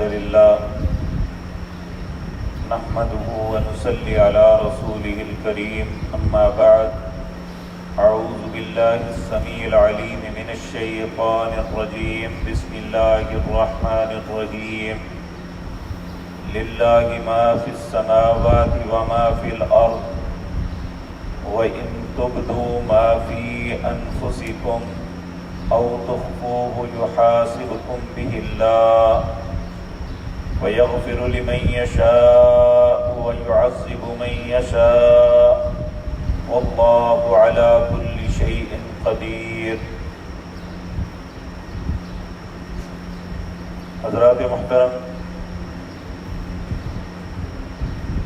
الحمد لله نحمده ونصلي على رسوله الكريم أما بعد أعوذ بالله السميع العليم من الشيطان الرجيم بسم الله الرحمن الرحيم لله ما في السماوات وما في الأرض وإن تبدوا ما في أنفسكم أو تخفوه يحاسبكم به الله ويغفر لمن يشاء ويعذب من يشاء والله على كل شيء قدير۔ حضرات محترم،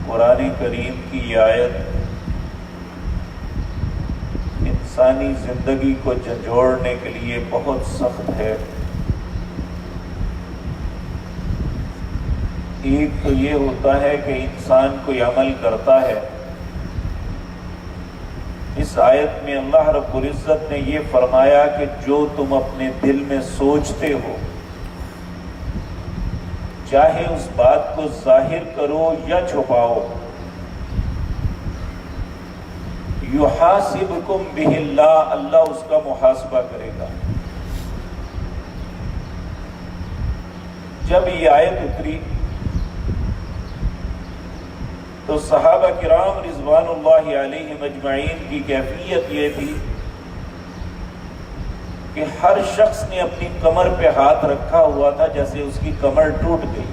قرآن کریم کی یہ آیت انسانی زندگی کو جھنجھوڑنے کے لیے بہت سخت ہے۔ ایک تو یہ ہوتا ہے کہ انسان کوئی عمل کرتا ہے، اس آیت میں اللہ رب العزت نے یہ فرمایا کہ جو تم اپنے دل میں سوچتے ہو، چاہے اس بات کو ظاہر کرو یا چھپاؤ، یحاسبکم بہ اللہ، اللہ اس کا محاسبہ کرے گا۔ جب یہ آیت اتری تو صحابہ کرام رضوان اللہ علیہم اجمعین کی کیفیت یہ تھی کہ ہر شخص نے اپنی کمر پہ ہاتھ رکھا ہوا تھا جیسے اس کی کمر ٹوٹ گئی۔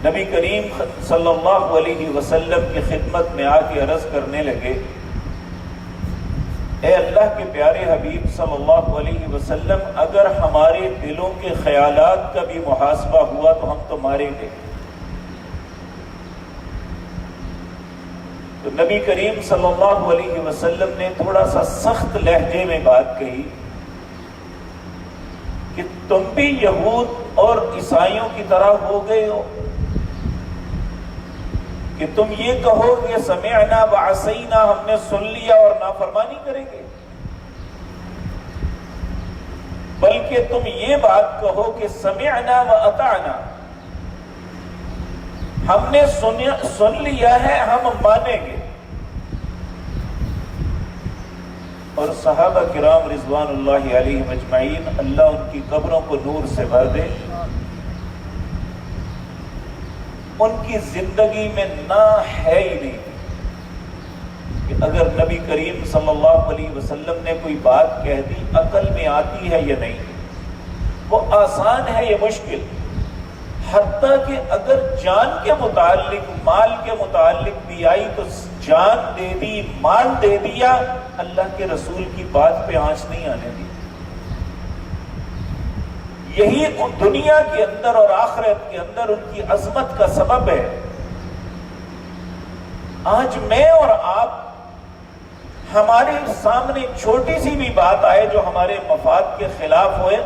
نبی کریم صلی اللہ علیہ وسلم کی خدمت میں آ کے عرض کرنے لگے، اے اللہ کے پیارے حبیب صلی اللہ علیہ وسلم، اگر ہمارے دلوں کے خیالات کا بھی محاسبہ ہوا تو ہم تو ماریں گے۔ تو نبی کریم صلی اللہ علیہ وسلم نے تھوڑا سا سخت لہجے میں بات کہی کہ تم بھی یہود اور عیسائیوں کی طرح ہو گئے ہو کہ تم یہ کہو کہ سمعنا وعصینا، ہم نے سن لیا اور نافرمانی کریں گے، بلکہ تم یہ بات کہو کہ سمعنا واطعنا، ہم نے سن لیا ہے، ہم مانیں گے۔ اور صحابہ کرام رضوان اللہ علیہم اجمعین، اللہ ان کی قبروں کو نور سے بھر دے، ان کی زندگی میں نہ ہے ہی نہیں کہ اگر نبی کریم صلی اللہ علیہ وسلم نے کوئی بات کہہ دی عقل میں آتی ہے یا نہیں، وہ آسان ہے یا مشکل، حتیٰ کہ اگر جان کے متعلق، مال کے متعلق بھی آئی تو جان دے دی، مال دے دیا، اللہ کے رسول کی بات پہ آنچ نہیں آنے دی۔ یہی دنیا کے اندر اور آخرت کے اندر ان کی عظمت کا سبب ہے۔ آج میں اور آپ، ہمارے سامنے چھوٹی سی بھی بات آئے جو ہمارے مفاد کے خلاف ہوئے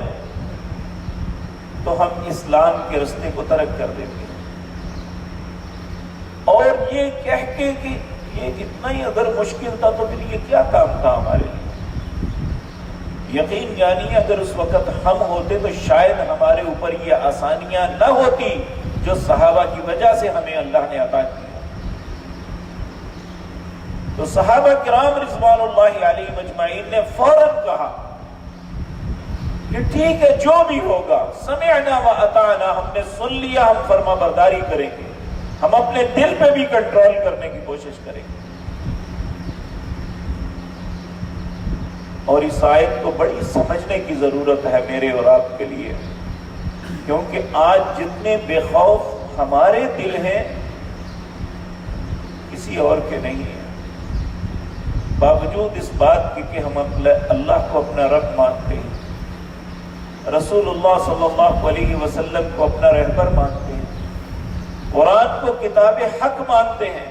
تو ہم اسلام کے رستے کو ترک کر دیتے ہیں، اور یہ کہہ کے کہ یہ اتنا ہی اگر مشکل تھا تو پھر یہ کیا کام تھا ہمارے لیے۔ یقین جانیے اگر اس وقت ہم ہوتے تو شاید ہمارے اوپر یہ آسانیاں نہ ہوتی جو صحابہ کی وجہ سے ہمیں اللہ نے عطا کی۔ تو صحابہ کرام رضوان اللہ علیہ مجمعین نے فوراً کہا کہ ٹھیک ہے، جو بھی ہوگا، سمعنا واطعنا، ہم نے سن لیا، ہم فرما برداری کریں گے، ہم اپنے دل پہ بھی کنٹرول کرنے کی کوشش کریں گے۔ اور اس آیت کو بڑی سمجھنے کی ضرورت ہے میرے اور آپ کے لیے، کیونکہ آج جتنے بے خوف ہمارے دل ہیں کسی اور کے نہیں ہیں، باوجود اس بات کے کہ ہم اللہ کو اپنا رب مانتے ہیں، رسول اللہ صلی اللہ علیہ وسلم کو اپنا رہبر مانتے ہیں، قرآن کو کتاب حق مانتے ہیں۔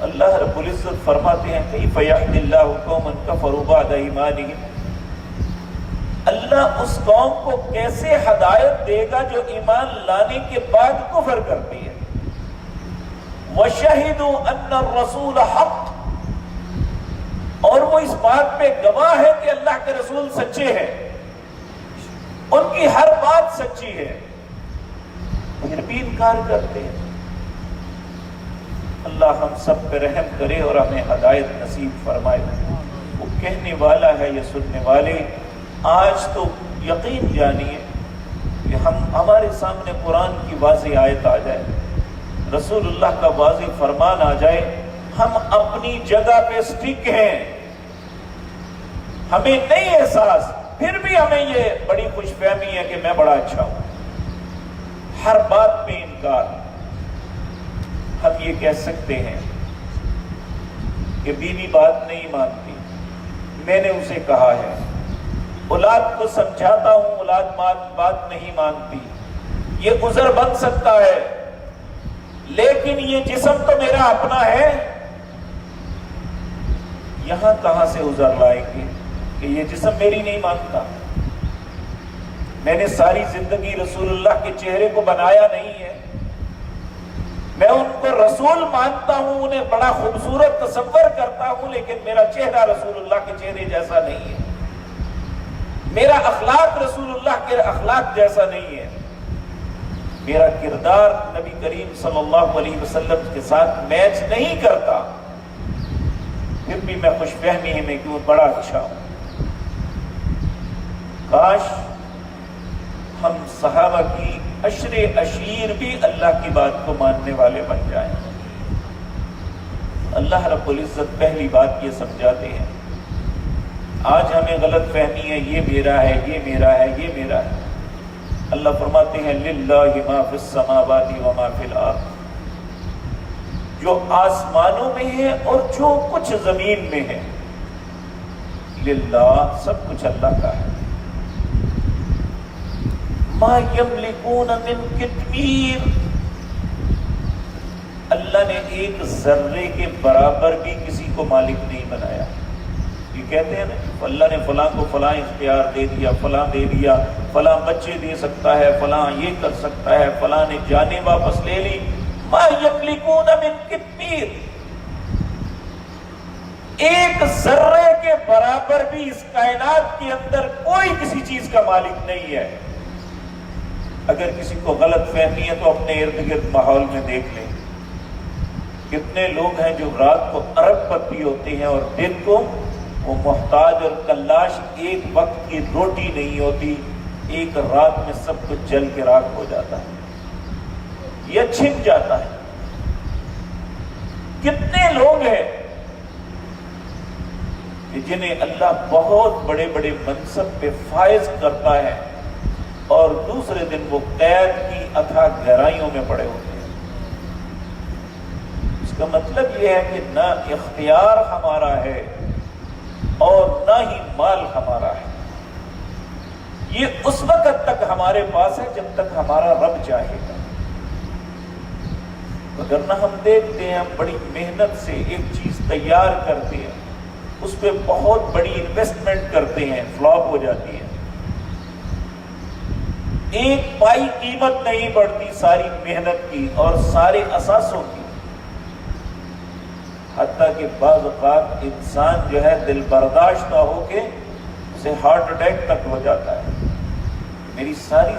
اللہ رب العزت فرماتے ہیں کیف یہدی اللہ قوما کفروا بعد ایمانہم، اللہ اس قوم کو کیسے ہدایت دے گا جو ایمان لانے کے بعد کفر کرتی ہے۔ وشہدوا ان الرسول حق، اور وہ اس بات پہ گواہ ہے کہ اللہ کے رسول سچے ہیں۔ ان کی ہر بات سچی ہے، پھر بھی انکار کرتے ہیں۔ اللہ ہم سب پہ رحم کرے اور ہمیں ہدایت نصیب فرمائے۔ وہ کہنے والا ہے یا سننے والے، آج تو یقین جانیے کہ ہمارے سامنے قرآن کی واضح آیت آ جائے، رسول اللہ کا واضح فرمان آ جائے، ہم اپنی جگہ پہ سٹک ہیں، ہمیں نہیں احساس، پھر بھی ہمیں یہ بڑی خوش فہمی ہے کہ میں بڑا اچھا ہوں، ہر بات میں انکار۔ ہم یہ کہہ سکتے ہیں کہ بیوی بات نہیں مانتی، میں نے اسے کہا ہے، اولاد کو سمجھاتا ہوں، اولاد بات نہیں مانتی، یہ عذر بن سکتا ہے، لیکن یہ جسم تو میرا اپنا ہے، یہاں کہاں سے عذر لائیں گے کہ یہ جسم میری نہیں مانتا؟ میں نے ساری زندگی رسول اللہ کے چہرے کو بنایا نہیں ہے، میں ان کو رسول مانتا ہوں، انہیں بڑا خوبصورت تصور کرتا ہوں، لیکن میرا چہرہ رسول اللہ کے چہرے جیسا نہیں ہے، میرا اخلاق رسول اللہ کے اخلاق جیسا نہیں ہے، میرا کردار نبی کریم صلی اللہ علیہ وسلم کے ساتھ میچ نہیں کرتا، پھر بھی میں خوش فہمی میں کیوں بڑا اچھا ہوں۔ کاش ہم صحابہ کی عشر عشیر بھی اللہ کی بات کو ماننے والے بن جائیں۔ اللہ رب العزت پہلی بات یہ سمجھاتے ہیں، آج ہمیں غلط فہمی ہے، یہ میرا ہے، یہ میرا ہے، یہ میرا ہے۔ اللہ فرماتے ہیں للہ ما فی السماوات و ما فی الارض، جو آسمانوں میں ہے اور جو کچھ زمین میں ہے، للہ سب کچھ اللہ کا ہے۔ ما یملکون من قطمیر، اللہ نے ایک ذرے کے برابر بھی کسی کو مالک نہیں بنایا۔ یہ کہتے ہیں نا اللہ نے فلاں کو فلاں اختیار دے دیا، فلاں دے دیا، فلاں بچے دے سکتا ہے، فلاں یہ کر سکتا ہے، فلاں نے جانیں واپس لے لی۔ ما یملکون من قطمیر، ایک ذرے کے برابر بھی اس کائنات کے اندر کوئی کسی چیز کا مالک نہیں ہے۔ اگر کسی کو غلط فہمی ہے تو اپنے ارد گرد ماحول میں دیکھ لیں، کتنے لوگ ہیں جو رات کو ارب پتی ہوتے ہیں اور دن کو وہ محتاج اور کلاش، ایک وقت کی روٹی نہیں ہوتی، ایک رات میں سب کچھ جل کے راکھ ہو جاتا ہے، یہ چھن جاتا ہے۔ کتنے لوگ ہیں کہ جنہیں اللہ بہت بڑے بڑے منصب پہ فائز کرتا ہے اور دوسرے دن وہ قید کی اتھاہ گہرائیوں میں پڑے ہوتے ہیں۔ اس کا مطلب یہ ہے کہ نہ اختیار ہمارا ہے اور نہ ہی مال ہمارا ہے، یہ اس وقت تک ہمارے پاس ہے جب تک ہمارا رب چاہے گا۔ وگرنہ ہم دیکھتے ہیں، ہم بڑی محنت سے ایک چیز تیار کرتے ہیں، اس پہ بہت بڑی انویسٹمنٹ کرتے ہیں، فلاپ ہو جاتی ہے، ایک پائی قیمت نہیں بڑھتی ساری محنت کی اور سارے اثاثوں کی، حتیٰ کہ بعض اوقات انسان جو ہے دل برداشت نہ ہو کے اسے ہارٹ اٹیک تک ہو جاتا ہے، میری ساری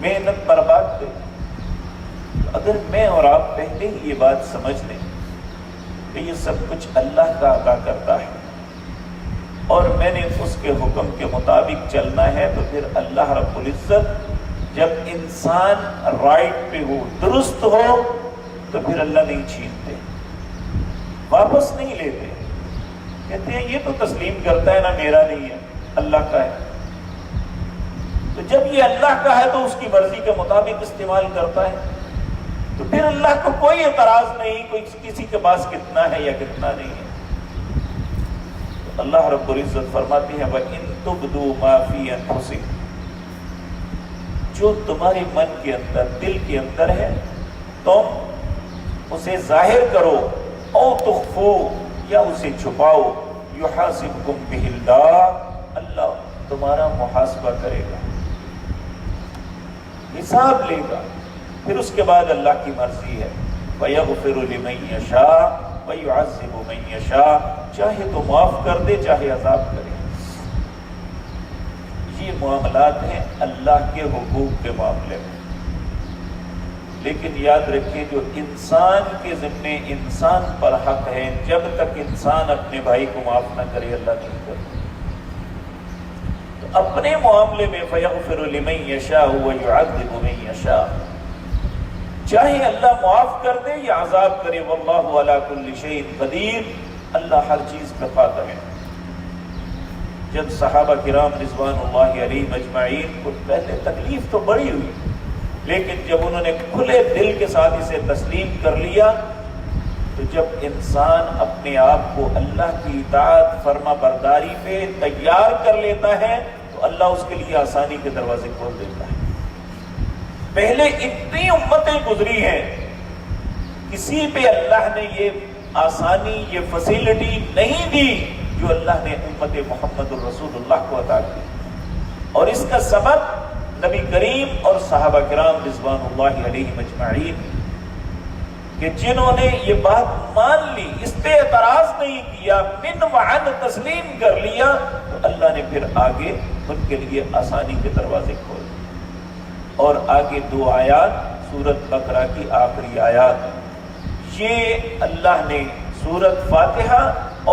محنت برباد گئی۔ اگر میں اور آپ پہلے ہی یہ بات سمجھ لیں کہ یہ سب کچھ اللہ کا عطا کرتا ہے اور میں نے اس کے حکم کے مطابق چلنا ہے، تو پھر اللہ رب العزت جب انسان رائٹ پہ ہو، درست ہو، تو پھر اللہ نہیں چھینتے، واپس نہیں لیتے، کہتے ہیں یہ تو تسلیم کرتا ہے نا، میرا نہیں ہے، اللہ کا ہے۔ تو جب یہ اللہ کا ہے تو اس کی مرضی کے مطابق استعمال کرتا ہے، تو پھر اللہ کو کوئی اعتراض نہیں، کوئی کسی کے پاس کتنا ہے یا کتنا نہیں ہے۔ تو اللہ رب العزت فرماتے ہیں وَإِن تُبْدُوا مَا فِي أَنفُسِكُمْ، جو تمہارے من کے اندر، دل کے اندر ہے، تم اسے ظاہر کرو، او تخفو، یا اسے چھپاؤ، یحاسبکم بہ اللہ، اللہ تمہارا محاسبہ کرے گا، حساب لے گا، پھر اس کے بعد اللہ کی مرضی ہے، وَيَغْفِرُ لِمَن يَشَاءُ وَيُعَذِّبُ مَن يَشَاءُ، چاہے تو معاف کر دے، چاہے عذاب کرے۔ یہ معاملات ہیں اللہ کے حقوق کے معاملے میں. لیکن یاد رکھیں جو انسان کے ذمے انسان پر حق ہے، جب تک انسان اپنے بھائی کو معاف نہ کرے اللہ نہیں کرتا. تو اپنے معاملے میں فَيَغْفِرُ لِمَن يَشَاءُ وَيُعَذِّبُ مَن يَشَاءُ، چاہے اللہ معاف کر دے یا عذاب کرے، واللہ علی کل شیء قدیر، اللہ ہر چیز پہ قادر ہے. جب صحابہ کرام رضوان اللہ علیہم اجمعین کو پہلے تکلیف تو بڑی ہوئی، لیکن جب انہوں نے کھلے دل کے ساتھ اسے تسلیم کر لیا، تو جب انسان اپنے آپ کو اللہ کی اطاعت فرما برداری پہ تیار کر لیتا ہے تو اللہ اس کے لیے آسانی کے دروازے کھول دیتا ہے. پہلے اتنی امتیں گزری ہیں، کسی پہ اللہ نے یہ آسانی، یہ فیسلٹی نہیں دی جو اللہ نے امت محمد الرسول اللہ کو عطا کی. اور اس کا سبب نبی کریم اور صحابہ کرام رضوان اللہ علیہم اجمعین کہ جنہوں نے یہ بات مان لی، اس پہ اعتراض نہیں کیا، من وعن تسلیم کر لیا، تو اللہ نے پھر آگے ان کے لیے آسانی کے دروازے کھول دیے. اور آگے 2 آیات سورۃ بقرہ کی آخری آیات، یہ اللہ نے سورۃ فاتحہ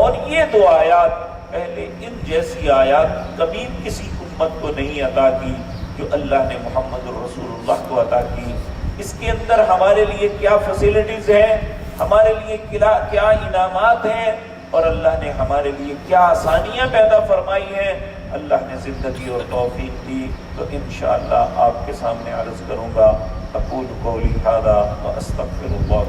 اور یہ 2 آیات پہلے ان جیسی آیات کبھی کسی امت کو نہیں عطا کی جو اللہ نے محمد الرسول اللہ کو عطا کی. اس کے اندر ہمارے لیے کیا فیسلٹیز ہیں، ہمارے لیے کیا انعامات ہیں، اور اللہ نے ہمارے لیے کیا آسانیاں پیدا فرمائی ہیں. اللہ نے زندگی اور توفیق دی تو انشاءاللہ آپ کے سامنے عرض کروں گا. اقول قولی ھذا واستغفر اللہ